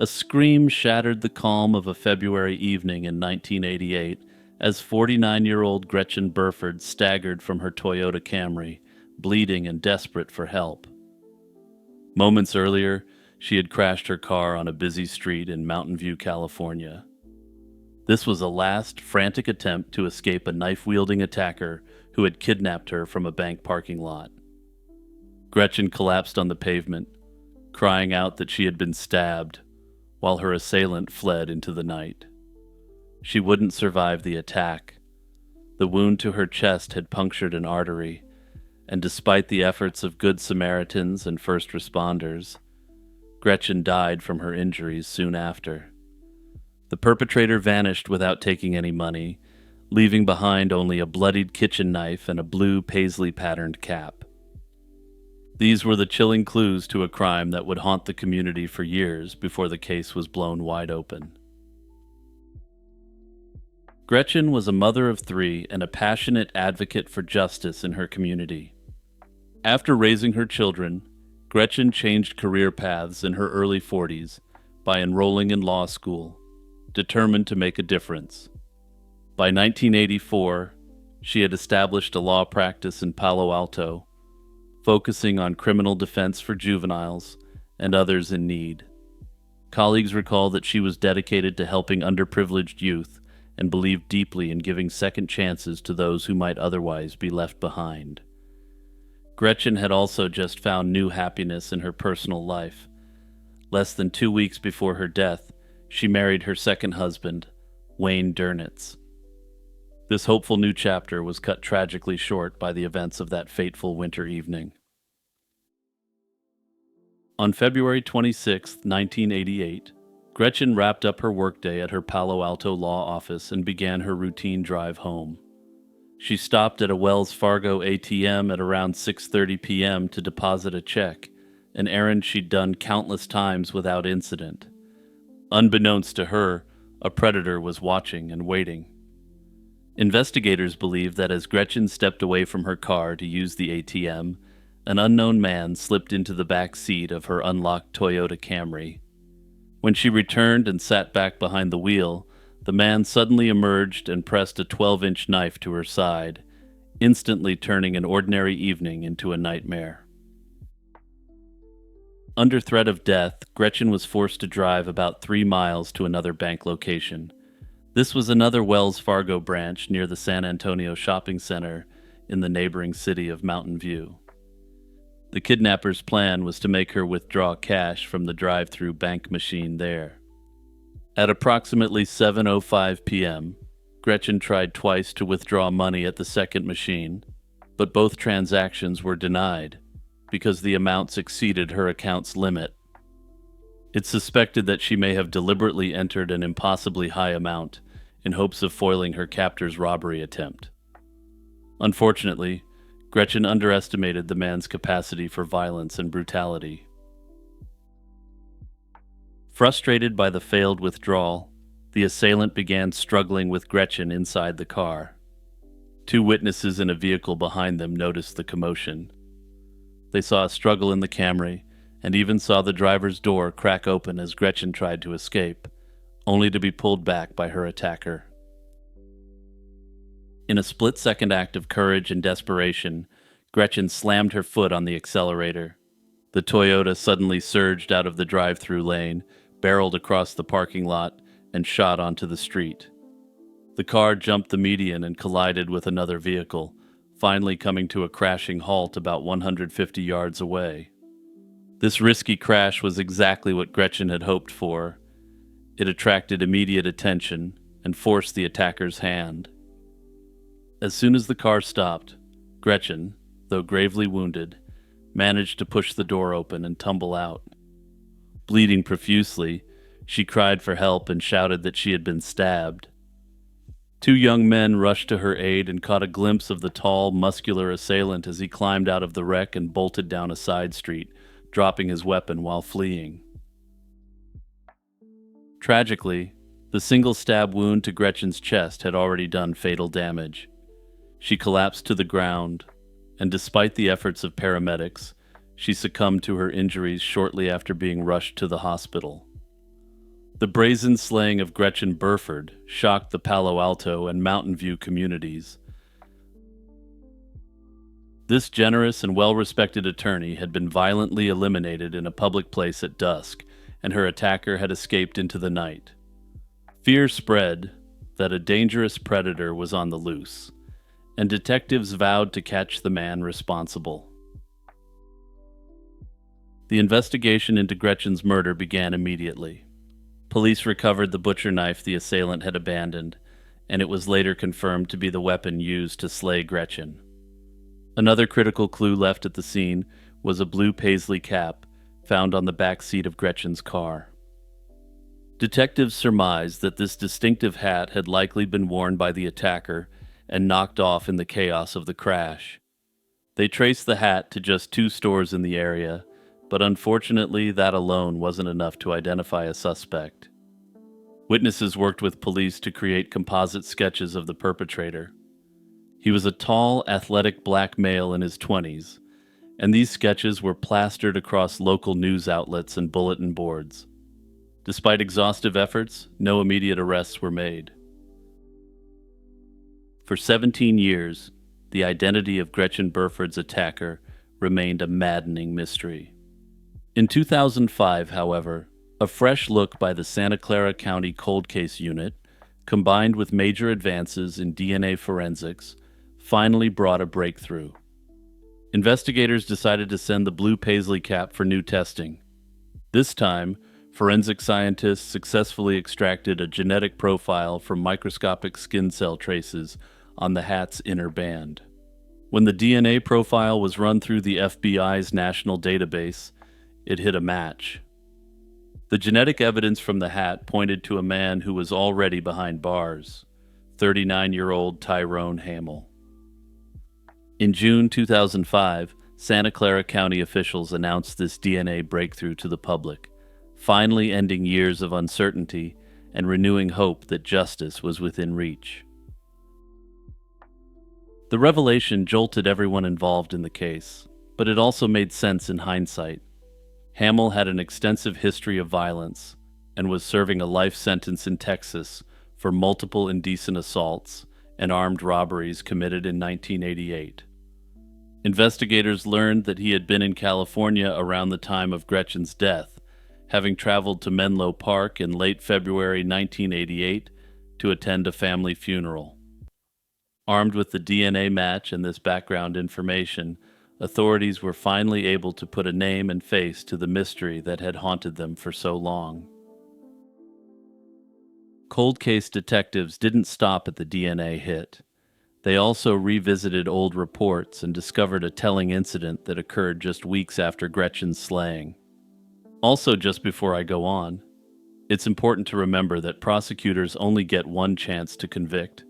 A scream shattered the calm of a February evening in 1988 as 49-year-old Gretchen Burford staggered from her Toyota Camry, bleeding and desperate for help. Moments earlier, she had crashed her car on a busy street in Mountain View, California. This was a last, frantic attempt to escape a knife-wielding attacker who had kidnapped her from a bank parking lot. Gretchen collapsed on the pavement, crying out that she had been stabbed, while her assailant fled into the night. She wouldn't survive the attack. The wound to her chest had punctured an artery, and despite the efforts of good Samaritans and first responders, Gretchen died from her injuries soon after. The perpetrator vanished without taking any money, leaving behind only a bloodied kitchen knife and a blue paisley-patterned cap. These were the chilling clues to a crime that would haunt the community for years before the case was blown wide open. Gretchen was a mother of three and a passionate advocate for justice in her community. After raising her children, Gretchen changed career paths in her early 40s by enrolling in law school, determined to make a difference. By 1984, she had established a law practice in Palo Alto, focusing on criminal defense for juveniles and others in need. Colleagues recall that she was dedicated to helping underprivileged youth and believed deeply in giving second chances to those who might otherwise be left behind. Gretchen had also just found new happiness in her personal life. Less than 2 weeks before her death, she married her second husband, Wayne Durnitz. This hopeful new chapter was cut tragically short by the events of that fateful winter evening. On February 26, 1988, Gretchen wrapped up her workday at her Palo Alto law office and began her routine drive home. She stopped at a Wells Fargo ATM at around 6:30 p.m. to deposit a check, an errand she'd done countless times without incident. Unbeknownst to her, a predator was watching and waiting. Investigators believe that as Gretchen stepped away from her car to use the ATM, an unknown man slipped into the back seat of her unlocked Toyota Camry. When she returned and sat back behind the wheel, the man suddenly emerged and pressed a 12-inch knife to her side, instantly turning an ordinary evening into a nightmare. Under threat of death, Gretchen was forced to drive about 3 miles to another bank location. This was another Wells Fargo branch near the San Antonio Shopping Center in the neighboring city of Mountain View. The kidnapper's plan was to make her withdraw cash from the drive-through bank machine there. At approximately 7:05 p.m., Gretchen tried twice to withdraw money at the second machine, but both transactions were denied because the amounts exceeded her account's limit. It's suspected that she may have deliberately entered an impossibly high amount in hopes of foiling her captor's robbery attempt. Unfortunately, Gretchen underestimated the man's capacity for violence and brutality. Frustrated by the failed withdrawal, the assailant began struggling with Gretchen inside the car. 2 witnesses in a vehicle behind them noticed the commotion. They saw a struggle in the Camry and even saw the driver's door crack open as Gretchen tried to escape, only to be pulled back by her attacker. In a split-second act of courage and desperation, Gretchen slammed her foot on the accelerator. The Toyota suddenly surged out of the drive-through lane, barreled across the parking lot, and shot onto the street. The car jumped the median and collided with another vehicle, finally coming to a crashing halt about 150 yards away. This risky crash was exactly what Gretchen had hoped for. It attracted immediate attention and forced the attacker's hand. As soon as the car stopped, Gretchen, though gravely wounded, managed to push the door open and tumble out. Bleeding profusely, she cried for help and shouted that she had been stabbed. 2 young men rushed to her aid and caught a glimpse of the tall, muscular assailant as he climbed out of the wreck and bolted down a side street, dropping his weapon while fleeing. Tragically, the single stab wound to Gretchen's chest had already done fatal damage. She collapsed to the ground, and despite the efforts of paramedics, she succumbed to her injuries shortly after being rushed to the hospital. The brazen slaying of Gretchen Burford shocked the Palo Alto and Mountain View communities. This generous and well-respected attorney had been violently eliminated in a public place at dusk, and her attacker had escaped into the night. Fear spread that a dangerous predator was on the loose, and detectives vowed to catch the man responsible. The investigation into Gretchen's murder began immediately. Police recovered the butcher knife the assailant had abandoned, and it was later confirmed to be the weapon used to slay Gretchen. Another critical clue left at the scene was a blue paisley cap found on the back seat of Gretchen's car. Detectives surmised that this distinctive hat had likely been worn by the attacker and knocked off in the chaos of the crash. They traced the hat to just 2 stores in the area, but unfortunately that alone wasn't enough to identify a suspect. Witnesses worked with police to create composite sketches of the perpetrator. He was a tall, athletic black male in his 20s, and these sketches were plastered across local news outlets and bulletin boards. Despite exhaustive efforts, no immediate arrests were made. For 17 years, the identity of Gretchen Burford's attacker remained a maddening mystery. In 2005, however, a fresh look by the Santa Clara County Cold Case Unit, combined with major advances in DNA forensics, finally brought a breakthrough. Investigators decided to send the blue paisley cap for new testing. This time, forensic scientists successfully extracted a genetic profile from microscopic skin cell traces on the hat's inner band. When the DNA profile was run through the FBI's national database, it hit a match. The genetic evidence from the hat pointed to a man who was already behind bars, 39-year-old Tyrone Hamel. In June 2005, Santa Clara County officials announced this DNA breakthrough to the public, finally ending years of uncertainty and renewing hope that justice was within reach. The revelation jolted everyone involved in the case, but it also made sense in hindsight. Hamel had an extensive history of violence and was serving a life sentence in Texas for multiple indecent assaults and armed robberies committed in 1988. Investigators learned that he had been in California around the time of Gretchen's death, having traveled to Menlo Park in late February 1988 to attend a family funeral. Armed with the DNA match and this background information, authorities were finally able to put a name and face to the mystery that had haunted them for so long. Cold case detectives didn't stop at the DNA hit. They also revisited old reports and discovered a telling incident that occurred just weeks after Gretchen's slaying. Also, just before I go on, it's important to remember that prosecutors only get one chance to convict,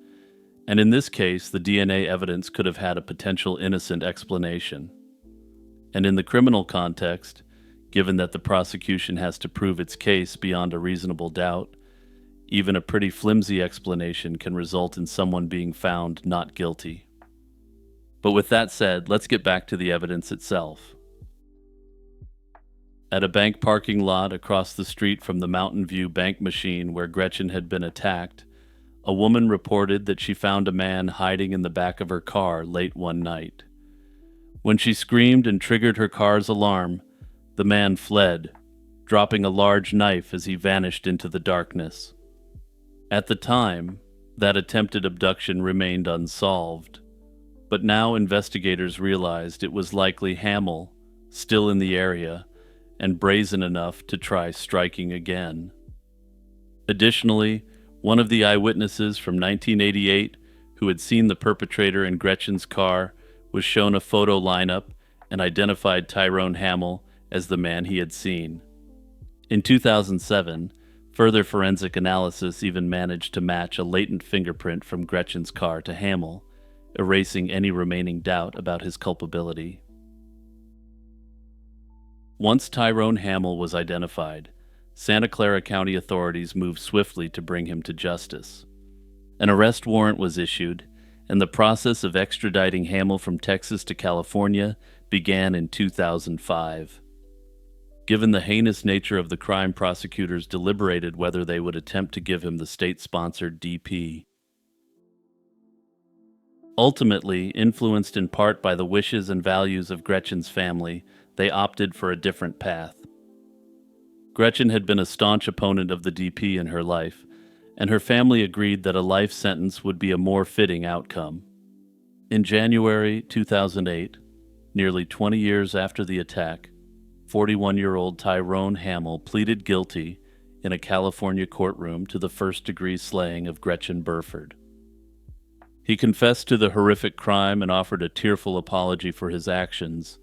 and in this case, the DNA evidence could have had a potential innocent explanation. And in the criminal context, given that the prosecution has to prove its case beyond a reasonable doubt, even a pretty flimsy explanation can result in someone being found not guilty. But with that said, let's get back to the evidence itself. At a bank parking lot across the street from the Mountain View bank machine where Gretchen had been attacked, a woman reported that she found a man hiding in the back of her car late one night. When she screamed and triggered her car's alarm, the man fled, dropping a large knife as he vanished into the darkness. At the time, that attempted abduction remained unsolved, but now investigators realized it was likely Hamel, still in the area, and brazen enough to try striking again. Additionally, one of the eyewitnesses from 1988 who had seen the perpetrator in Gretchen's car was shown a photo lineup and identified Tyrone Hamel as the man he had seen. In 2007, further forensic analysis even managed to match a latent fingerprint from Gretchen's car to Hamel, erasing any remaining doubt about his culpability. Once Tyrone Hamel was identified, Santa Clara County authorities moved swiftly to bring him to justice. An arrest warrant was issued, and the process of extraditing Hamel from Texas to California began in 2005. Given the heinous nature of the crime, prosecutors deliberated whether they would attempt to give him the state-sponsored DP. Ultimately, influenced in part by the wishes and values of Gretchen's family, they opted for a different path. Gretchen had been a staunch opponent of the DP in her life, and her family agreed that a life sentence would be a more fitting outcome. In January 2008, nearly 20 years after the attack, 41-year-old Tyrone Hamill pleaded guilty in a California courtroom to the first-degree slaying of Gretchen Burford. He confessed to the horrific crime and offered a tearful apology for his actions,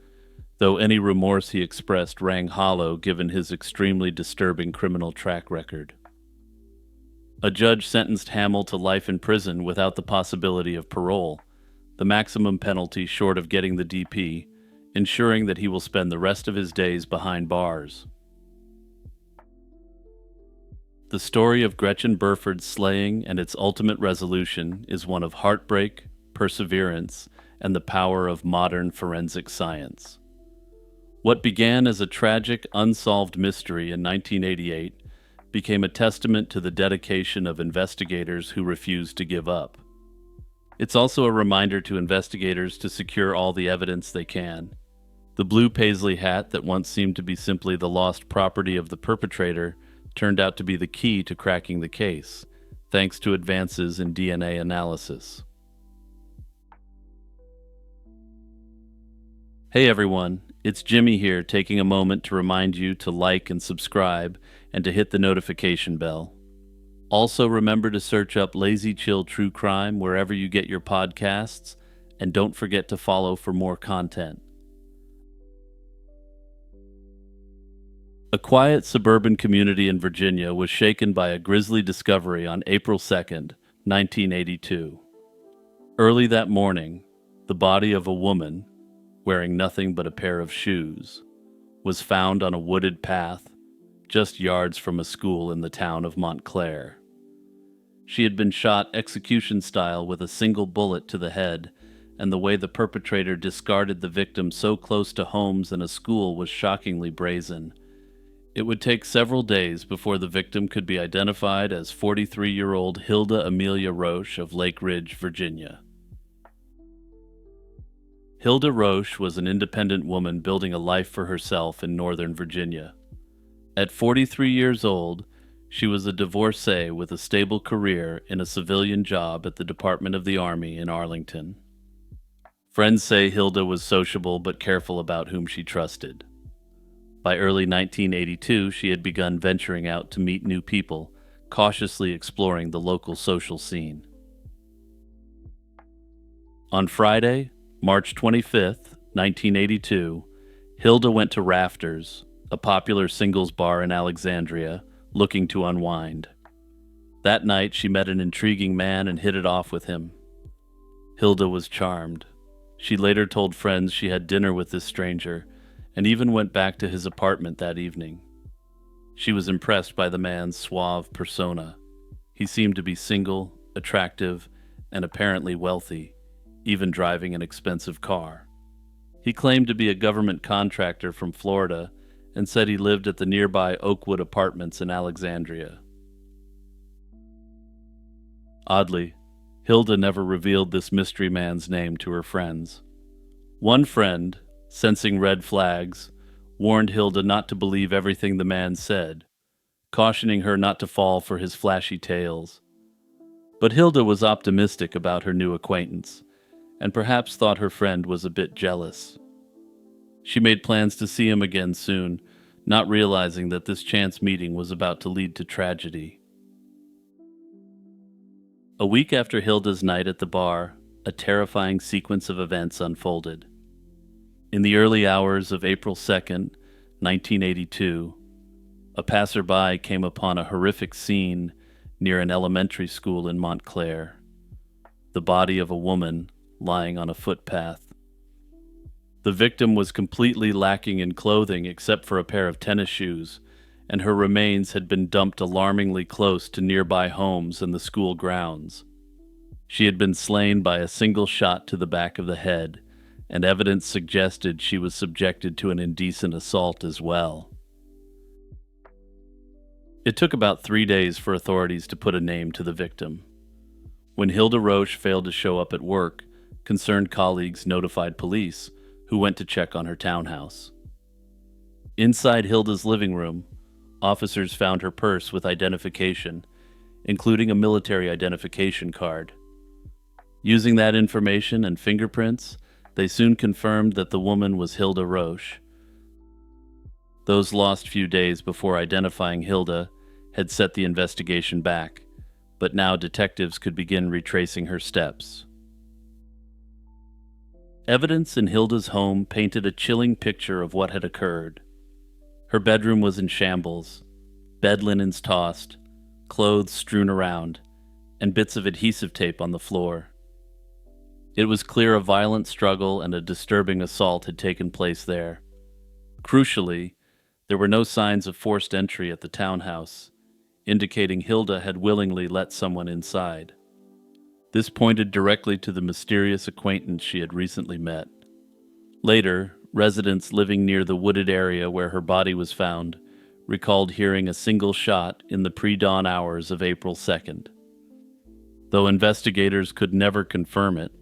though any remorse he expressed rang hollow given his extremely disturbing criminal track record. A judge sentenced Hamill to life in prison without the possibility of parole, the maximum penalty short of getting the DP, ensuring that he will spend the rest of his days behind bars. The story of Gretchen Burford's slaying and its ultimate resolution is one of heartbreak, perseverance, and the power of modern forensic science. What began as a tragic, unsolved mystery in 1988 became a testament to the dedication of investigators who refused to give up. It's also a reminder to investigators to secure all the evidence they can. The blue paisley hat that once seemed to be simply the lost property of the perpetrator turned out to be the key to cracking the case, thanks to advances in DNA analysis. Hey everyone, it's Jimmy here, taking a moment to remind you to like and subscribe and to hit the notification bell. Also remember to search up Lazy Chill True Crime wherever you get your podcasts, and don't forget to follow for more content. A quiet suburban community in Virginia was shaken by a grisly discovery on April 2nd, 1982. Early that morning, the body of a woman, wearing nothing but a pair of shoes, was found on a wooded path just yards from a school in the town of Montclair. She had been shot execution-style with a single bullet to the head, and the way the perpetrator discarded the victim so close to homes and a school was shockingly brazen. It would take several days before the victim could be identified as 43-year-old Hilda Amelia Roche of Lake Ridge, Virginia. Hilda Roche was an independent woman building a life for herself in Northern Virginia. At 43 years old, she was a divorcee with a stable career in a civilian job at the Department of the Army in Arlington. Friends say Hilda was sociable but careful about whom she trusted. By early 1982, she had begun venturing out to meet new people, cautiously exploring the local social scene. On Friday, March 25th, 1982, Hilda went to Rafters, a popular singles bar in Alexandria, looking to unwind. That night, she met an intriguing man and hit it off with him. Hilda was charmed. She later told friends she had dinner with this stranger, and even went back to his apartment that evening. She was impressed by the man's suave persona. He seemed to be single, attractive, and apparently wealthy, even driving an expensive car. He claimed to be a government contractor from Florida and said he lived at the nearby Oakwood Apartments in Alexandria. Oddly, Hilda never revealed this mystery man's name to her friends. One friend, sensing red flags, warned Hilda not to believe everything the man said, cautioning her not to fall for his flashy tales. But Hilda was optimistic about her new acquaintance, and perhaps thought her friend was a bit jealous. She made plans to see him again soon, not realizing that this chance meeting was about to lead to tragedy. A week after Hilda's night at the bar, a terrifying sequence of events unfolded. In the early hours of April 2nd, 1982, a passerby came upon a horrific scene near an elementary school in Montclair. The body of a woman lying on a footpath. The victim was completely lacking in clothing except for a pair of tennis shoes, and her remains had been dumped alarmingly close to nearby homes and the school grounds. She had been slain by a single shot to the back of the head, and evidence suggested she was subjected to an indecent assault as well. It took about 3 days for authorities to put a name to the victim. When Hilda Roche failed to show up at work, concerned colleagues notified police, who went to check on her townhouse. Inside Hilda's living room, officers found her purse with identification, including a military identification card. Using that information and fingerprints, they soon confirmed that the woman was Hilda Roche. Those lost few days before identifying Hilda had set the investigation back, but now detectives could begin retracing her steps. Evidence in Hilda's home painted a chilling picture of what had occurred. Her bedroom was in shambles, bed linens tossed, clothes strewn around, and bits of adhesive tape on the floor. It was clear a violent struggle and a disturbing assault had taken place there. Crucially, there were no signs of forced entry at the townhouse, indicating Hilda had willingly let someone inside. This pointed directly to the mysterious acquaintance she had recently met. Later, residents living near the wooded area where her body was found recalled hearing a single shot in the pre-dawn hours of April 2nd. Though investigators could never confirm it,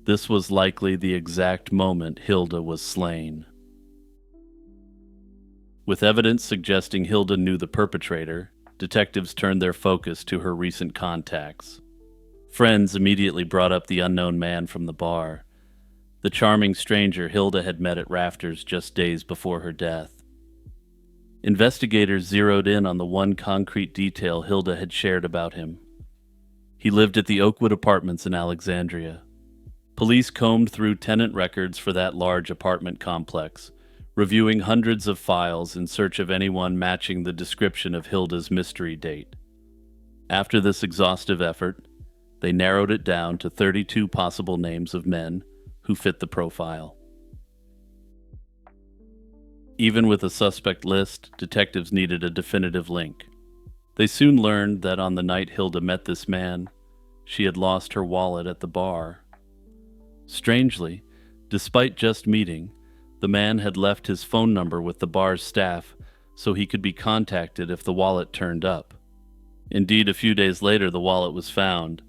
this was likely the exact moment Hilda was slain. With evidence suggesting Hilda knew the perpetrator, detectives turned their focus to her recent contacts. Friends immediately brought up the unknown man from the bar, the charming stranger Hilda had met at Rafters just days before her death. Investigators zeroed in on the one concrete detail Hilda had shared about him. He lived at the Oakwood Apartments in Alexandria. Police combed through tenant records for that large apartment complex, reviewing hundreds of files in search of anyone matching the description of Hilda's mystery date. After this exhaustive effort, they narrowed it down to 32 possible names of men who fit the profile. Even with a suspect list, detectives needed a definitive link. They soon learned that on the night Hilda met this man, she had lost her wallet at the bar. Strangely, despite just meeting, the man had left his phone number with the bar's staff so he could be contacted if the wallet turned up. Indeed, a few days later the wallet was found,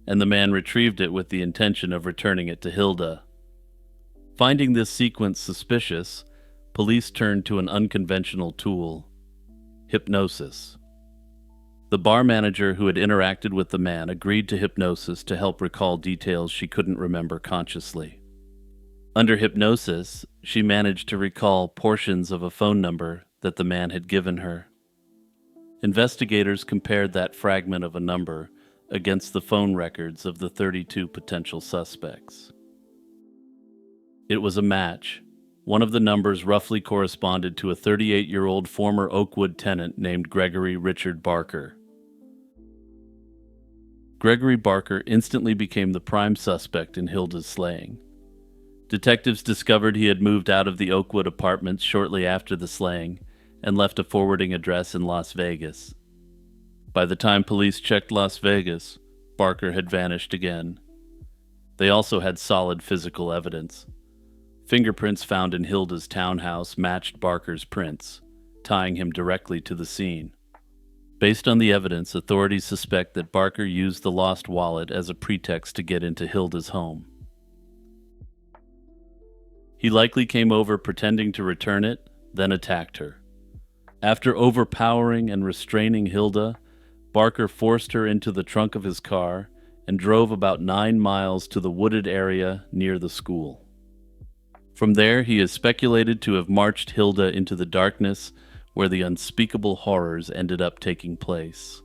and the man retrieved it with the intention of returning it to Hilda. Finding this sequence suspicious, police turned to an unconventional tool: hypnosis. The bar manager who had interacted with the man agreed to hypnosis to help recall details she couldn't remember consciously. Under hypnosis, she managed to recall portions of a phone number that the man had given her. Investigators compared that fragment of a number against the phone records of the 32 potential suspects. It was a match. One of the numbers roughly corresponded to a 38-year-old former Oakwood tenant named Gregory Richard Barker. Gregory Barker instantly became the prime suspect in Hilda's slaying. Detectives discovered he had moved out of the Oakwood Apartments shortly after the slaying and left a forwarding address in Las Vegas. By the time police checked Las Vegas, Barker had vanished again. They also had solid physical evidence. Fingerprints found in Hilda's townhouse matched Barker's prints, tying him directly to the scene. Based on the evidence, authorities suspect that Barker used the lost wallet as a pretext to get into Hilda's home. He likely came over pretending to return it, then attacked her. After overpowering and restraining Hilda, Barker forced her into the trunk of his car and drove about 9 miles to the wooded area near the school. From there, he is speculated to have marched Hilda into the darkness where the unspeakable horrors ended up taking place.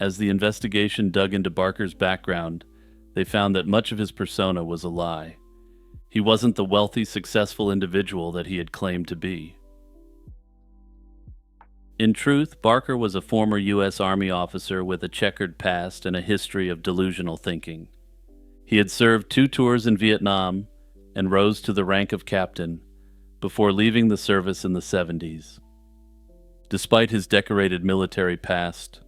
As the investigation dug into Barker's background, they found that much of his persona was a lie. He wasn't the wealthy, successful individual that he had claimed to be. In truth, Barker was a former U.S. Army officer with a checkered past and a history of delusional thinking. He had served 2 tours in Vietnam and rose to the rank of captain before leaving the service in the 70s. Despite his decorated military past,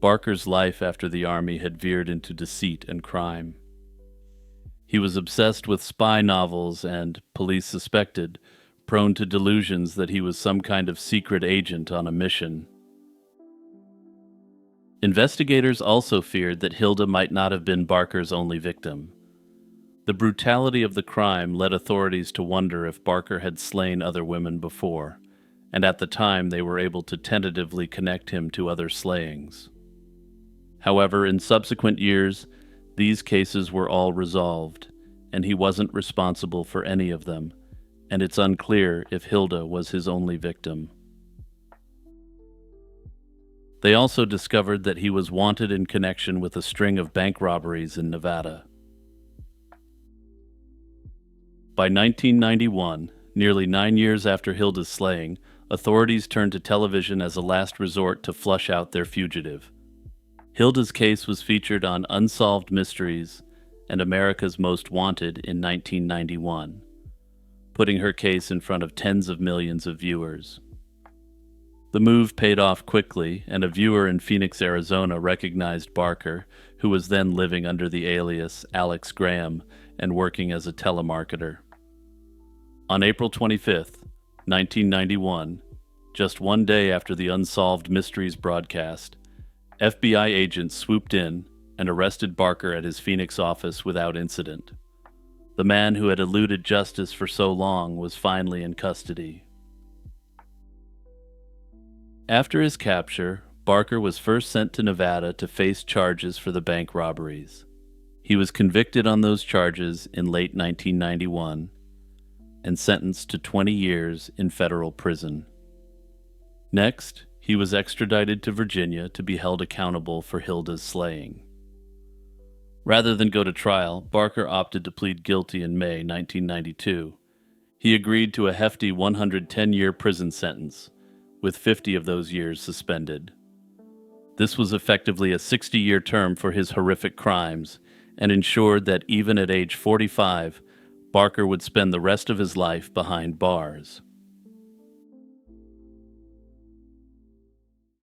Barker's life after the Army had veered into deceit and crime. He was obsessed with spy novels and, police suspected, prone to delusions that he was some kind of secret agent on a mission. Investigators also feared that Hilda might not have been Barker's only victim. The brutality of the crime led authorities to wonder if Barker had slain other women before, and at the time they were able to tentatively connect him to other slayings. However, in subsequent years, these cases were all resolved, and he wasn't responsible for any of them, and it's unclear if Hilda was his only victim. They also discovered that he was wanted in connection with a string of bank robberies in Nevada. By 1991, nearly 9 years after Hilda's slaying, authorities turned to television as a last resort to flush out their fugitive. Hilda's case was featured on Unsolved Mysteries and America's Most Wanted in 1991, putting her case in front of tens of millions of viewers. The move paid off quickly, and a viewer in Phoenix, Arizona recognized Barker, who was then living under the alias Alex Graham and working as a telemarketer. On April 25, 1991, just one day after the Unsolved Mysteries broadcast, FBI agents swooped in and arrested Barker at his Phoenix office without incident. The man who had eluded justice for so long was finally in custody. After his capture, Barker was first sent to Nevada to face charges for the bank robberies. He was convicted on those charges in late 1991 and sentenced to 20 years in federal prison. Next, he was extradited to Virginia to be held accountable for Hilda's slaying. Rather than go to trial, Barker opted to plead guilty in May 1992. He agreed to a hefty 110-year prison sentence, with 50 of those years suspended. This was effectively a 60-year term for his horrific crimes and ensured that even at age 45, Barker would spend the rest of his life behind bars.